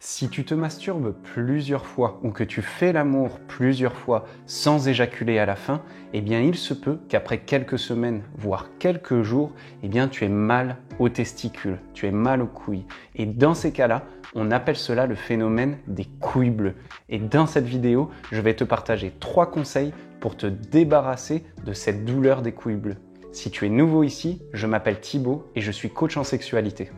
Si tu te masturbes plusieurs fois ou que tu fais l'amour plusieurs fois sans éjaculer à la fin, eh bien il se peut qu'après quelques semaines, voire quelques jours, eh bien tu aies mal aux testicules, tu aies mal aux couilles. Et dans ces cas-là, on appelle cela le phénomène des couilles bleues. Et dans cette vidéo, je vais te partager 3 conseils pour te débarrasser de cette douleur des couilles bleues. Si tu es nouveau ici, je m'appelle Thibaut et je suis coach en sexualité.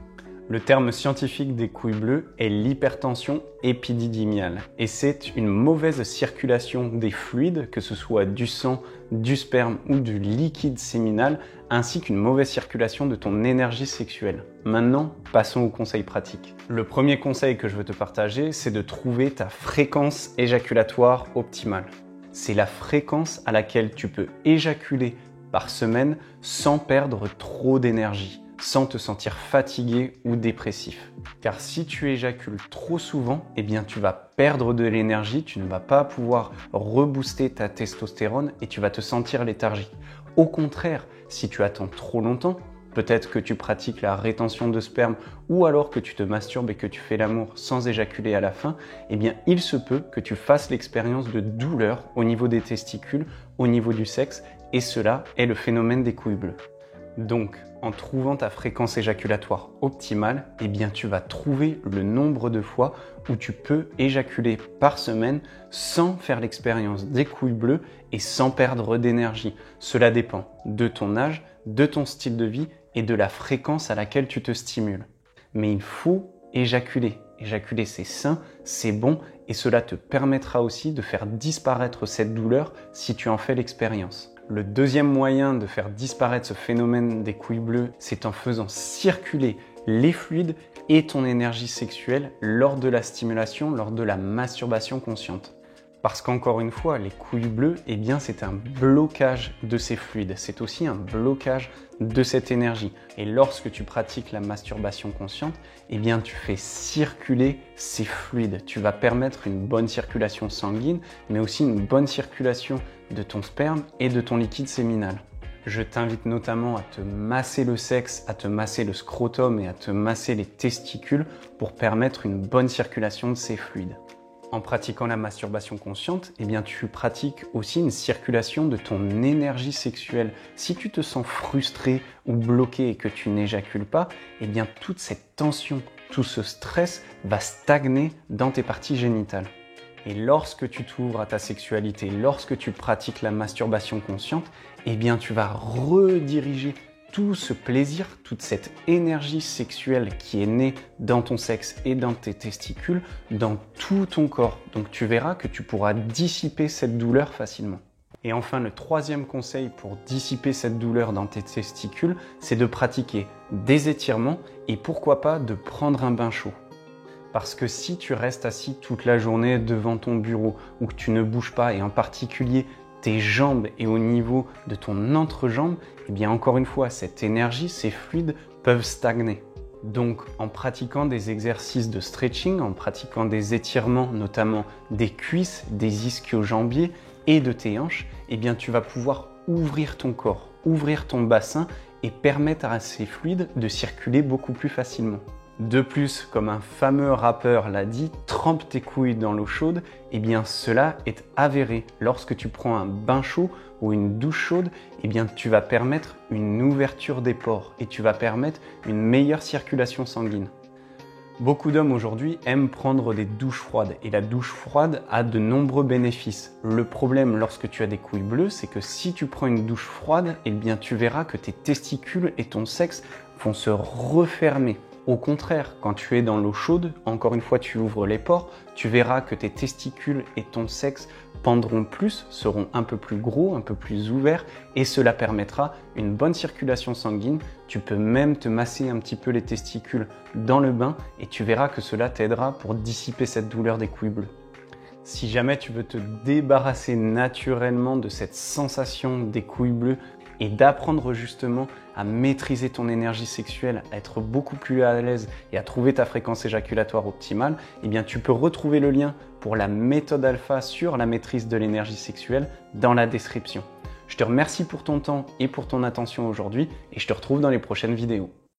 Le terme scientifique des couilles bleues est l'hypertension épididymiale et c'est une mauvaise circulation des fluides, que ce soit du sang, du sperme ou du liquide séminal, ainsi qu'une mauvaise circulation de ton énergie sexuelle. Maintenant, passons aux conseils pratiques. Le premier conseil que je veux te partager, c'est de trouver ta fréquence éjaculatoire optimale. C'est la fréquence à laquelle tu peux éjaculer par semaine sans perdre trop d'énergie, sans te sentir fatigué ou dépressif. Car si tu éjacules trop souvent, eh bien tu vas perdre de l'énergie, tu ne vas pas pouvoir rebooster ta testostérone et tu vas te sentir léthargique. Au contraire, si tu attends trop longtemps, peut-être que tu pratiques la rétention de sperme ou alors que tu te masturbes et que tu fais l'amour sans éjaculer à la fin, eh bien il se peut que tu fasses l'expérience de douleur au niveau des testicules, au niveau du sexe, et cela est le phénomène des couilles bleues. Donc, en trouvant ta fréquence éjaculatoire optimale, eh bien tu vas trouver le nombre de fois où tu peux éjaculer par semaine sans faire l'expérience des couilles bleues et sans perdre d'énergie. Cela dépend de ton âge, de ton style de vie et de la fréquence à laquelle tu te stimules. Mais il faut éjaculer. Éjaculer, c'est sain, c'est bon et cela te permettra aussi de faire disparaître cette douleur si tu en fais l'expérience. Le deuxième moyen de faire disparaître ce phénomène des couilles bleues, c'est en faisant circuler les fluides et ton énergie sexuelle lors de la stimulation, lors de la masturbation consciente. Parce qu'encore une fois, les couilles bleues, eh bien, c'est un blocage de ces fluides. C'est aussi un blocage de cette énergie. Et lorsque tu pratiques la masturbation consciente, eh bien, tu fais circuler ces fluides. Tu vas permettre une bonne circulation sanguine, mais aussi une bonne circulation de ton sperme et de ton liquide séminal. Je t'invite notamment à te masser le sexe, à te masser le scrotum et à te masser les testicules pour permettre une bonne circulation de ces fluides. En pratiquant la masturbation consciente, eh bien, tu pratiques aussi une circulation de ton énergie sexuelle. Si tu te sens frustré ou bloqué et que tu n'éjacules pas, eh bien, toute cette tension, tout ce stress va stagner dans tes parties génitales. Et lorsque tu t'ouvres à ta sexualité, lorsque tu pratiques la masturbation consciente, eh bien, tu vas rediriger tout ce plaisir, toute cette énergie sexuelle qui est née dans ton sexe et dans tes testicules, dans tout ton corps. Donc tu verras que tu pourras dissiper cette douleur facilement. Et enfin, le troisième conseil pour dissiper cette douleur dans tes testicules, c'est de pratiquer des étirements et pourquoi pas de prendre un bain chaud. Parce que si tu restes assis toute la journée devant ton bureau ou que tu ne bouges pas, et en particulier tes jambes et au niveau de ton entrejambe, eh bien encore une fois, cette énergie, ces fluides peuvent stagner. Donc en pratiquant des exercices de stretching, en pratiquant des étirements, notamment des cuisses, des ischio-jambiers et de tes hanches, eh bien tu vas pouvoir ouvrir ton corps, ouvrir ton bassin et permettre à ces fluides de circuler beaucoup plus facilement. De plus, comme un fameux rappeur l'a dit, trempe tes couilles dans l'eau chaude, eh bien cela est avéré. Lorsque tu prends un bain chaud ou une douche chaude, eh bien tu vas permettre une ouverture des pores et tu vas permettre une meilleure circulation sanguine. Beaucoup d'hommes aujourd'hui aiment prendre des douches froides et la douche froide a de nombreux bénéfices. Le problème lorsque tu as des couilles bleues, c'est que si tu prends une douche froide, eh bien tu verras que tes testicules et ton sexe vont se refermer. Au contraire, quand tu es dans l'eau chaude, encore une fois tu ouvres les pores, tu verras que tes testicules et ton sexe pendront plus, seront un peu plus gros, un peu plus ouverts et cela permettra une bonne circulation sanguine. Tu peux même te masser un petit peu les testicules dans le bain et tu verras que cela t'aidera pour dissiper cette douleur des couilles bleues. Si jamais tu veux te débarrasser naturellement de cette sensation des couilles bleues et d'apprendre justement à maîtriser ton énergie sexuelle, à être beaucoup plus à l'aise et à trouver ta fréquence éjaculatoire optimale, eh bien tu peux retrouver le lien pour la méthode alpha sur la maîtrise de l'énergie sexuelle dans la description. Je te remercie pour ton temps et pour ton attention aujourd'hui et je te retrouve dans les prochaines vidéos.